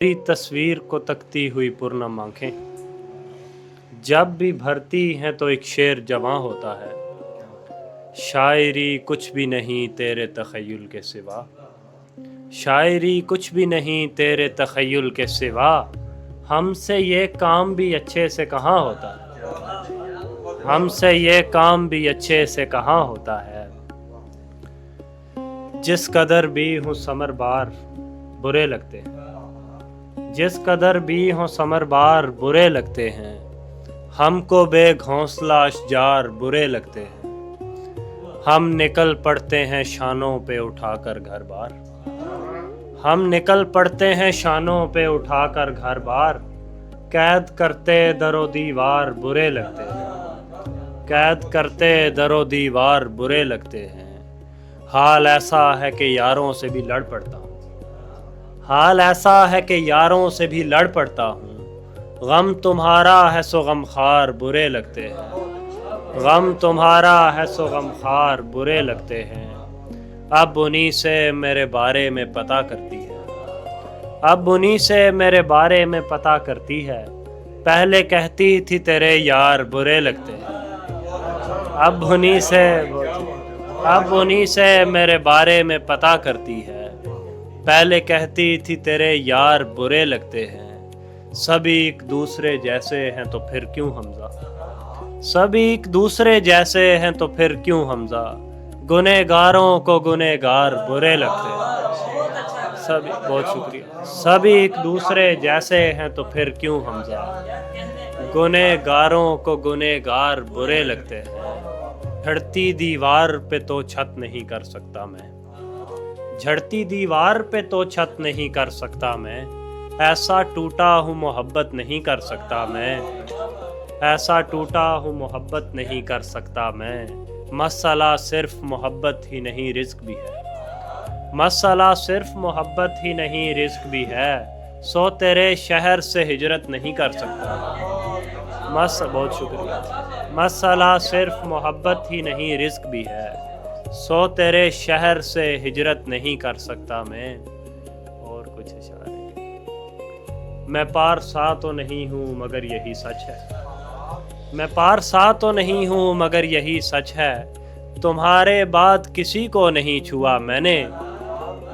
तेरी तस्वीर को तकती हुई पुरनम आँखें जब भी भरती हैं तो एक शेर जवां होता है। शायरी कुछ भी नहीं तेरे तख़य्युल के सिवा, शायरी कुछ भी नहीं तेरे तख़य्युल के सिवा। हमसे ये काम भी अच्छे से कहाँ होता है, हमसे ये काम भी अच्छे से कहाँ होता है। जिस कदर भी हूँ समर बार बुरे लगते हैं, जिस कदर भी हों समर बार बुरे लगते हैं। हमको बेघौंसला अशजार बुरे लगते हैं। हम निकल पड़ते हैं शानों पे उठाकर घर बार, हम निकल पड़ते हैं शानों पे उठाकर घर बार। कैद करते दरो दीवार बुरे लगते हैं, कैद करते दरो दीवार बुरे लगते हैं। हाल ऐसा है कि यारों से भी लड़ पड़ता हूँ, हाल ऐसा है कि यारों से भी लड़ पड़ता हूँ। गम तुम्हारा है सो गमखार बुरे लगते हैं, गम तुम्हारा है सो गमखार बुरे लगते हैं। अब उन्हीं से मेरे बारे में पता करती है, अब उन्हीं से मेरे बारे में पता करती है। पहले कहती थी तेरे यार बुरे लगते हैं, अब उन्हीं से मेरे बारे में पता करती है। पहले कहती थी तेरे यार बुरे लगते हैं। सभी एक दूसरे जैसे हैं तो फिर क्यों हमजा, सभी एक दूसरे जैसे हैं तो फिर क्यों हमजा। गुनहगारों को गुनहगार बुरे लगते हैं, सभी, बहुत शुक्रिया। सभी एक दूसरे जैसे हैं तो फिर क्यों हमजा। गुनहगारों को गुनहगार बुरे लगते हैं। झड़ती दीवार पे तो छत नहीं कर सकता मैं, झड़ती दीवार पे तो छत नहीं कर सकता मैं। ऐसा टूटा हूँ मोहब्बत नहीं कर सकता मैं, ऐसा टूटा हूँ मोहब्बत नहीं कर सकता मैं। मसला सिर्फ मोहब्बत ही नहीं रिस्क भी है, मसला सिर्फ मोहब्बत ही नहीं रिस्क भी है। सो तेरे शहर से हिजरत नहीं कर सकता, बहुत शुक्रिया। मसला सिर्फ मोहब्बत ही नहीं रिस्क भी है। सो तेरे शहर से हिजरत नहीं कर सकता मैं। और कुछ इशारे, मैं पारसा तो नहीं हूँ मगर यही सच है, मैं पारसा तो नहीं हूँ मगर यही सच है। तुम्हारे बाद किसी को नहीं छुआ मैंने,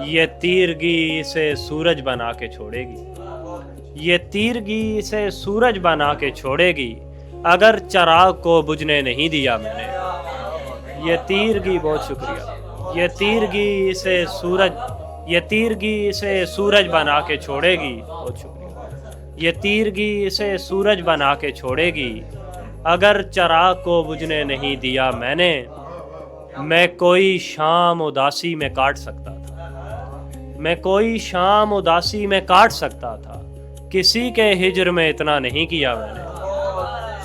ये तीरगी से सूरज बना के छोड़ेगी, ये तीरगी से सूरज बना के छोड़ेगी। अगर चिराग को बुझने नहीं दिया मैंने, ये तीरगी, बहुत शुक्रिया। ये तीरगी से सूरज बना के छोड़ेगी, बहुत शुक्रिया। ये तीरगी से सूरज बना के छोड़ेगी। अगर चिराग को बुझने नहीं दिया मैंने, मैं कोई शाम उदासी में काट सकता था, मैं कोई शाम उदासी में काट सकता था। किसी के हिज्र में इतना नहीं किया मैंने,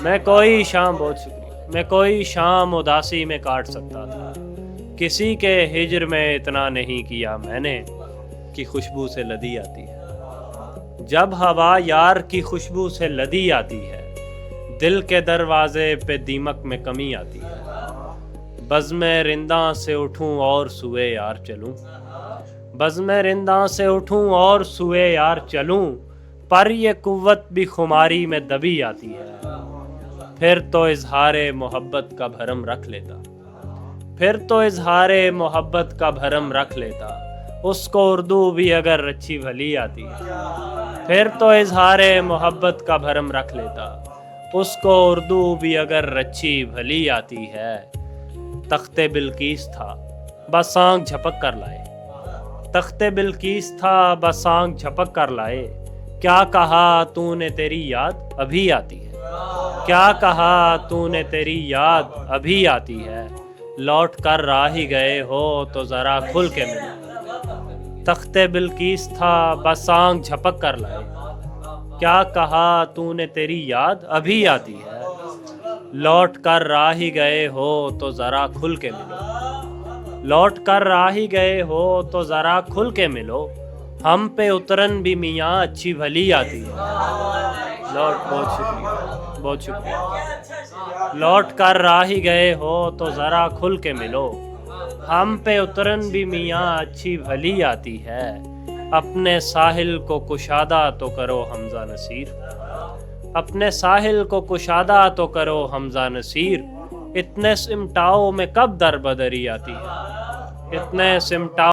मैं कोई शाम, बहुत शुक्रिया, मैं कोई शाम उदासी में काट सकता था। किसी के हिज्र में इतना नहीं किया मैंने कि खुशबू से लदी आती है। जब हवा यार की खुशबू से लदी आती है, दिल के दरवाजे पे दीमक में कमी आती है। बज़्म रिंदा से उठूं और सुए यार चलूं, बज़्म रिंदा से उठूं और सुए यार चलूं। पर ये कुव्वत भी खुमारी में दबी आती है। फिर तो इजहारे मोहब्बत का भरम रख लेता, फिर तो इजहारे मोहब्बत का भरम रख लेता। उसको उर्दू भी अगर अच्छी भली आती है, फिर तो इजहारे मोहब्बत का भरम रख लेता। उसको उर्दू भी अगर अच्छी भली आती है। तख्ते बिल्किस था बस आँख झपक कर लाए, तख्ते बिल्किस था बस आँख झपक कर लाए। क्या कहा तूने तेरी याद अभी आती है, क्या कहा तूने तेरी याद अभी आती है। लौट कर आ ही गए हो तो ज़रा खुल के मिलो। तख्ते बिल्किस था बस आँख झपक कर लाए। क्या कहा तूने तेरी याद अभी आती है। लौट कर आ ही गए हो तो ज़रा खुल के मिलो, लौट कर आ ही गए हो तो ज़रा खुल के मिलो। हम पे उतरन भी मियाँ अच्छी भली आती है। बहुत शुक्रिया, बहुत शुक्रिया। लौट कर आ ही गए हो तो ज़रा खुल के मिलो। हम पे उतरन भी मियाँ अच्छी भली आती है। اپنے ساحل کو کشادہ تو کرو حمزہ نصیر، اپنے ساحل کو کشادہ تو کرو حمزہ نصیر، اتنے سمٹاؤ میں کب در بدری آتی ہے، اتنے سمٹاؤ